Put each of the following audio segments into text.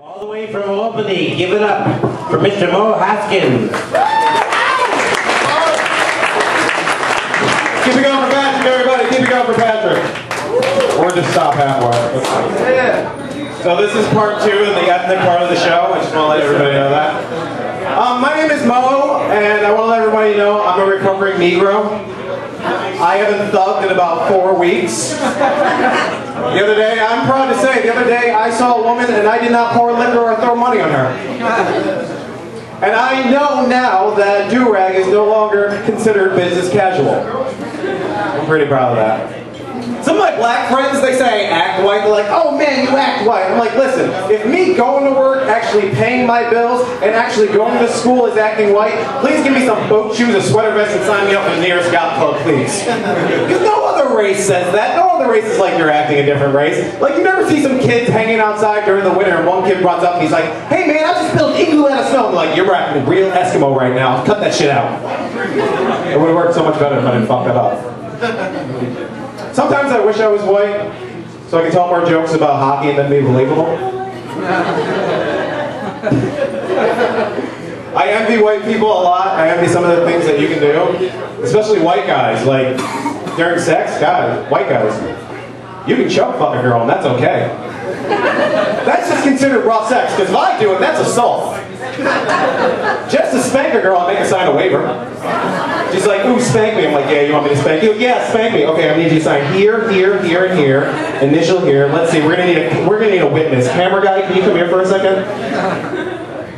All the way from Albany, give it up for Mr. Mo Haskins. Keep it going for Patrick, everybody. Keep it going for Patrick. Or just stop halfway. So this is part 2 of the ethnic part of the show. I just want to let everybody know that. My name is Mo, and I want to let everybody know I'm a recovering Negro. I haven't thugged in about 4 weeks. The other day, I'm proud to say, the other day I saw a woman and I did not pour liquor or throw money on her. And I know now that do-rag is no longer considered business casual. I'm pretty proud of that. Some of my black friends, they say I act white. They're like, oh man, you act white. I'm like, listen, if me going to work, actually paying my bills, and actually going to school is acting white, please give me some boat shoes, a sweater vest, and sign me up for the nearest golf club, please. Because no other race says that. No other race is like you're acting a different race. Like, you never see some kids hanging outside during the winter, and one kid runs up and he's like, hey man, I just built igloo out of snow. I'm like, you're acting real Eskimo right now. Cut that shit out. It would have worked so much better if I didn't fuck that up. Sometimes I wish I was white, so I could tell more jokes about hockey and then be believable. I envy white people a lot. I envy some of the things that you can do. Especially white guys, like during sex, guys, white guys. You can choke fuck a girl and that's okay. That's just considered raw sex, because if I do it, that's assault. Just to spank a girl, I make her sign a waiver. She's like, ooh, spank me. I'm like, yeah, you want me to spank you? Yeah, spank me. Okay, I need you to sign here, here, here, and here. Initial here. Let's see, we're gonna need a witness. Camera guy, can you come here for a second?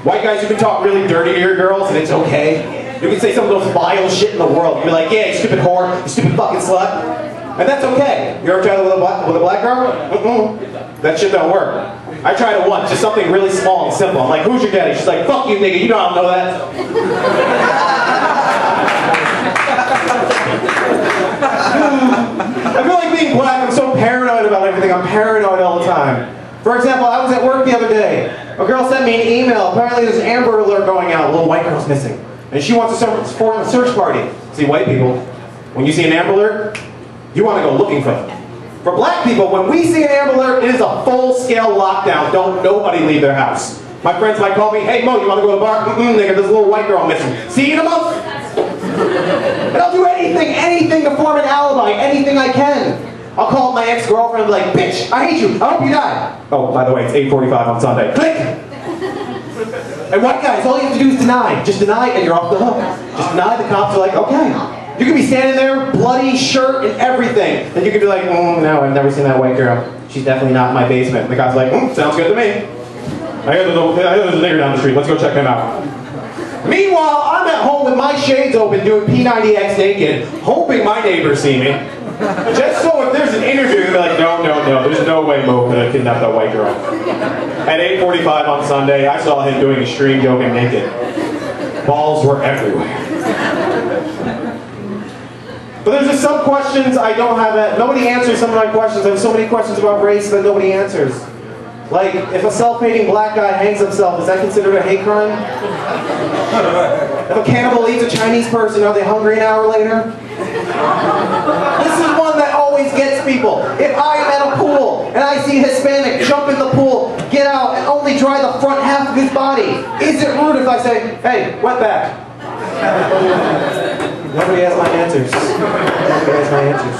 White guys, you can talk really dirty to your girls, and it's okay. You can say some of those vile shit in the world. You can be like, yeah, you stupid whore, you stupid fucking slut. And that's okay. You ever tried it with a black girl? That shit don't work. I tried it once, just something really small and simple. I'm like, who's your daddy? She's like, fuck you, nigga, you don't know that. I feel like being black, I'm so paranoid about everything. I'm paranoid all the time. For example, I was at work the other day. A girl sent me an email. Apparently there's an Amber Alert going out. A little white girl's missing. And she wants to form a search party. See, white people, when you see an Amber Alert, you want to go looking for them. For black people, when we see an Amber Alert, it is a full-scale lockdown. Don't nobody leave their house. My friends might call me, hey Mo, you want to go to the bar? Nigga, there's a little white girl missing. See you in a month? And I'll do anything to form an alibi, anything I can. I'll call my ex-girlfriend and be like, bitch, I hate you, I hope you die. Oh, by the way, it's 8:45 on Sunday. Click! And white guys, all you have to do is deny. Just deny and you're off the hook. Just deny, the cops are like, okay. You can be standing there, bloody shirt and everything. And you can be like, no, I've never seen that white girl. She's definitely not in my basement. And the guy's like, sounds good to me. I hear there's a nigger down the street, let's go check him out. Meanwhile, I'm at home with my shades open doing P90X naked, hoping my neighbors see me. Just so if there's an interview, they're like, no, there's no way Mo could have kidnapped that white girl. At 8:45 on Sunday, I saw him doing extreme yoga naked. Balls were everywhere. But there's just some questions I don't have, nobody answers some of my questions. I have so many questions about race that nobody answers. Like, if a self-hating black guy hangs himself, is that considered a hate crime? If a cannibal eats a Chinese person, are they hungry an hour later? This is one that always gets people. If I am at a pool and I see a Hispanic jump in the pool, get out, and only dry the front half of his body, is it rude if I say, hey, wet back? Nobody has my answers. Nobody has my answers.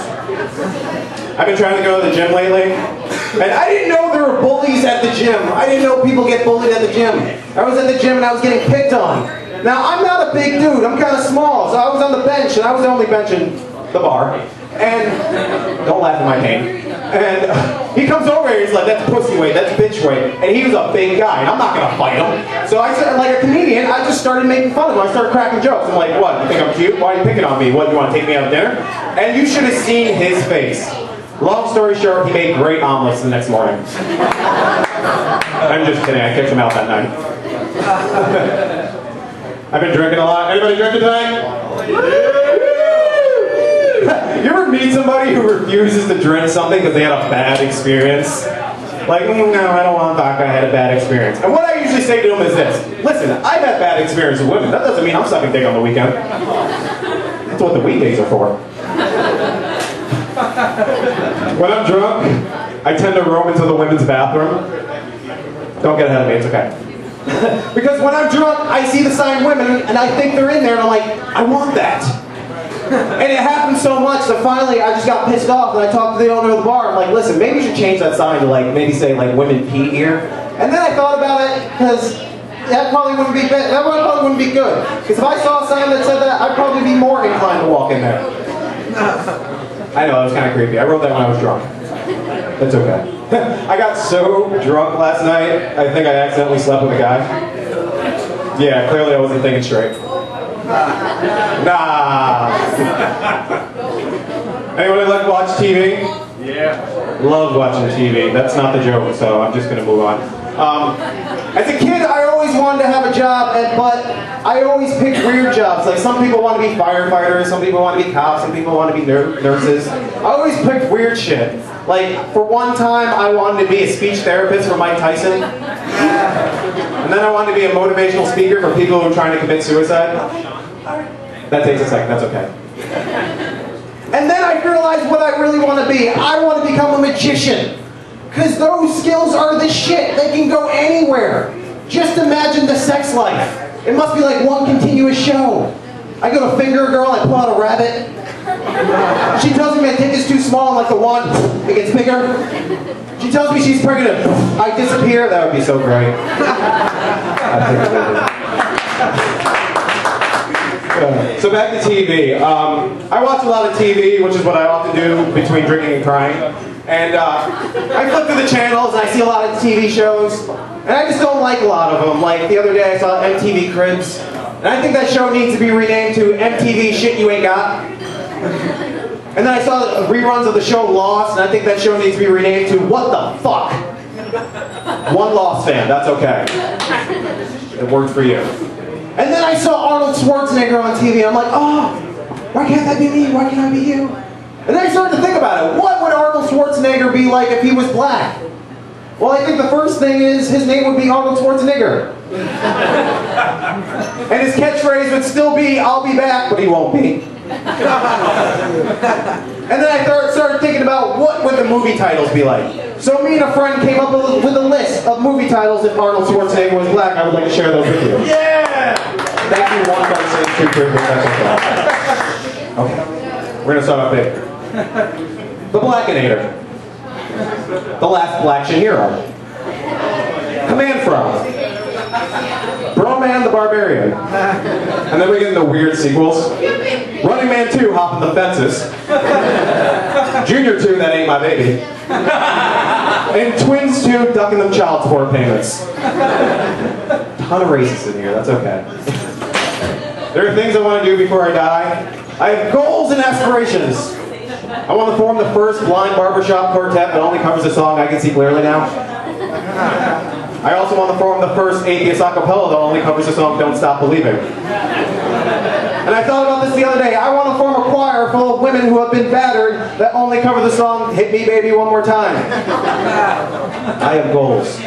I've been trying to go to the gym lately, and I didn't know there were bullies at the gym. I didn't know people get bullied at the gym. I was at the gym and I was getting picked on. Now, I'm not a big dude, I'm kind of small, so I was on the bench, and I was only benching the bar. And, don't laugh at my pain. And he comes over here, he's like, that's pussy weight, that's bitch weight. And he was a big guy, and I'm not gonna fight him. So I said, like a comedian, I just started making fun of him. I started cracking jokes. I'm like, what, you think I'm cute? Why are you picking on me? What, you want to take me out to dinner? And you should have seen his face. Long story short, he made great omelets the next morning. I'm just kidding, I kicked him out that night. I've been drinking a lot. Anybody drinking tonight? You ever meet somebody who refuses to drink something because they had a bad experience? Like, no, I don't want vodka, I had a bad experience. And what I usually say to them is this: listen, I've had bad experience with women. That doesn't mean I'm sucking dick on the weekend. That's what the weekdays are for. When I'm drunk, I tend to roam into the women's bathroom. Don't get ahead of me, it's okay. Because when I'm drunk, I see the signed women, and I think they're in there, and I'm like, I want that. And it happened so much that finally I just got pissed off, and I talked to the owner of the bar. I'm like, listen, maybe you should change that sign to like, maybe say like women pee here. And then I thought about it, because that probably wouldn't be good. Because if I saw a sign that said that, I'd probably be more inclined to walk in there. I know, that was kind of creepy. I wrote that when I was drunk. That's okay. I got so drunk last night, I think I accidentally slept with a guy. Yeah, clearly I wasn't thinking straight. Nah. Anybody like to watch TV? Yeah. Love watching TV. That's not the joke, so I'm just gonna move on. As a kid, I always wanted to have a job, but I always picked weird jobs. Like some people want to be firefighters, some people want to be cops, some people want to be nurses. I always picked weird shit. Like for one time, I wanted to be a speech therapist for Mike Tyson. And then I wanted to be a motivational speaker for people who are trying to commit suicide. That takes a second, that's okay. And then I realized what I really want to be. I want to become a magician. Because those skills are the shit. They can go anywhere. Just imagine the sex life. It must be like one continuous show. I go to finger a girl, I pull out a rabbit. She tells me my dick is too small, I'm like the one, it gets bigger. She tells me she's pregnant. I disappear, that would be so great. So back to TV. I watch a lot of TV, which is what I often do between drinking and crying. And I flip through the channels and I see a lot of TV shows. And I just don't like a lot of them. Like the other day I saw MTV Cribs. And I think that show needs to be renamed to MTV Shit You Ain't Got. And then I saw reruns of the show Lost, and I think that show needs to be renamed to What the Fuck? One Lost fan, that's okay. It worked for you. And then I saw Arnold Schwarzenegger on TV, and I'm like, oh, why can't that be me? Why can't I be you? And then I started to think about it. What would Arnold Schwarzenegger be like if he was black? Well, I think the first thing is his name would be Arnold Schwarzenegger. And his catchphrase would still be, I'll be back, but he won't be. And then I started thinking about what would the movie titles be like. So me and a friend came up with a list of movie titles if Arnold Schwarzenegger was black. I would like to share those with you. Yeah! Thank you, one person, two people, okay. We're going to start off big. The Blackinator. The Last Blaction Hero. Command Frog. Broman the Barbarian. And then we get into weird sequels. Running Man 2, Hopping the Fences. Junior 2, That Ain't My Baby. And Twins 2, Ducking Them Child Support Payments. Ton of racists in here, that's okay. There are things I want to do before I die. I have goals and aspirations. I want to form the first blind barbershop quartet that only covers a song I can see clearly now. I also want to form the first atheist a cappella that only covers the song Don't Stop Believing. And I thought about this the other day. I want to form a choir full of women who have been battered that only cover the song Hit Me Baby One More Time. I have goals.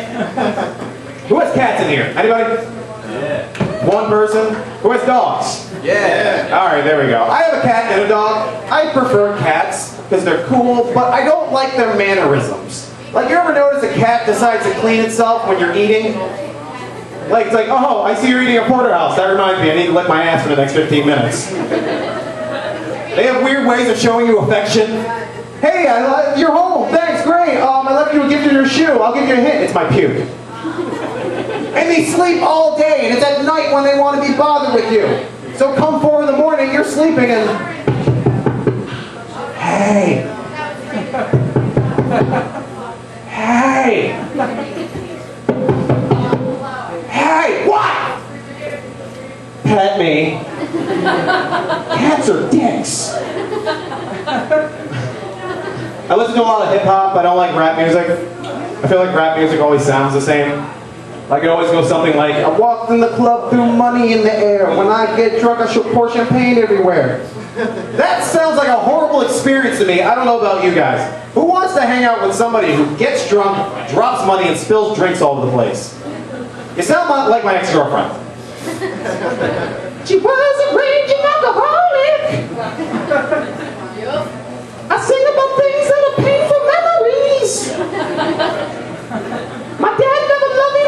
Who has cats in here? Anybody? Yeah. One person? Who has dogs? Yeah. Alright, there we go. I have a cat and a dog. I prefer cats because they're cool, but I don't like their mannerisms. Like, you ever notice a cat decides to clean itself when you're eating? Like, it's like, oh, I see you're eating a porterhouse. That reminds me, I need to lick my ass for the next 15 minutes. They have weird ways of showing you affection. Hey, you're home. Thanks, great. I left you a gift in your shoe. I'll give you a hint. It's my puke. And they sleep all day, and it's at night when they want to be bothered with you. So come 4 in the morning, you're sleeping, and... Hey. Hey. Hey, what? Pet me. Cats are dicks. I listen to a lot of hip-hop. I don't like rap music. I feel like rap music always sounds the same. Like it always goes something like, I walked in the club, threw money in the air. When I get drunk, I should pour champagne everywhere. That sounds like a horrible experience to me. I don't know about you guys. Who wants to hang out with somebody who gets drunk, drops money, and spills drinks all over the place? You sound like my ex-girlfriend. She was a raging alcoholic. I sing about things that are painful memories. My dad never loved me.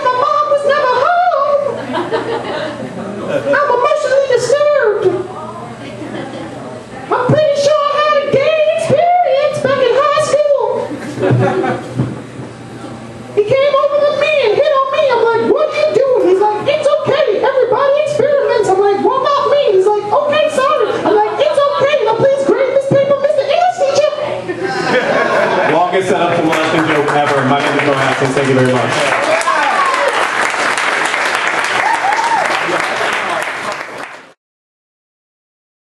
longest setup to molesting joke ever. My name is Mo Haskins. Thank you very much.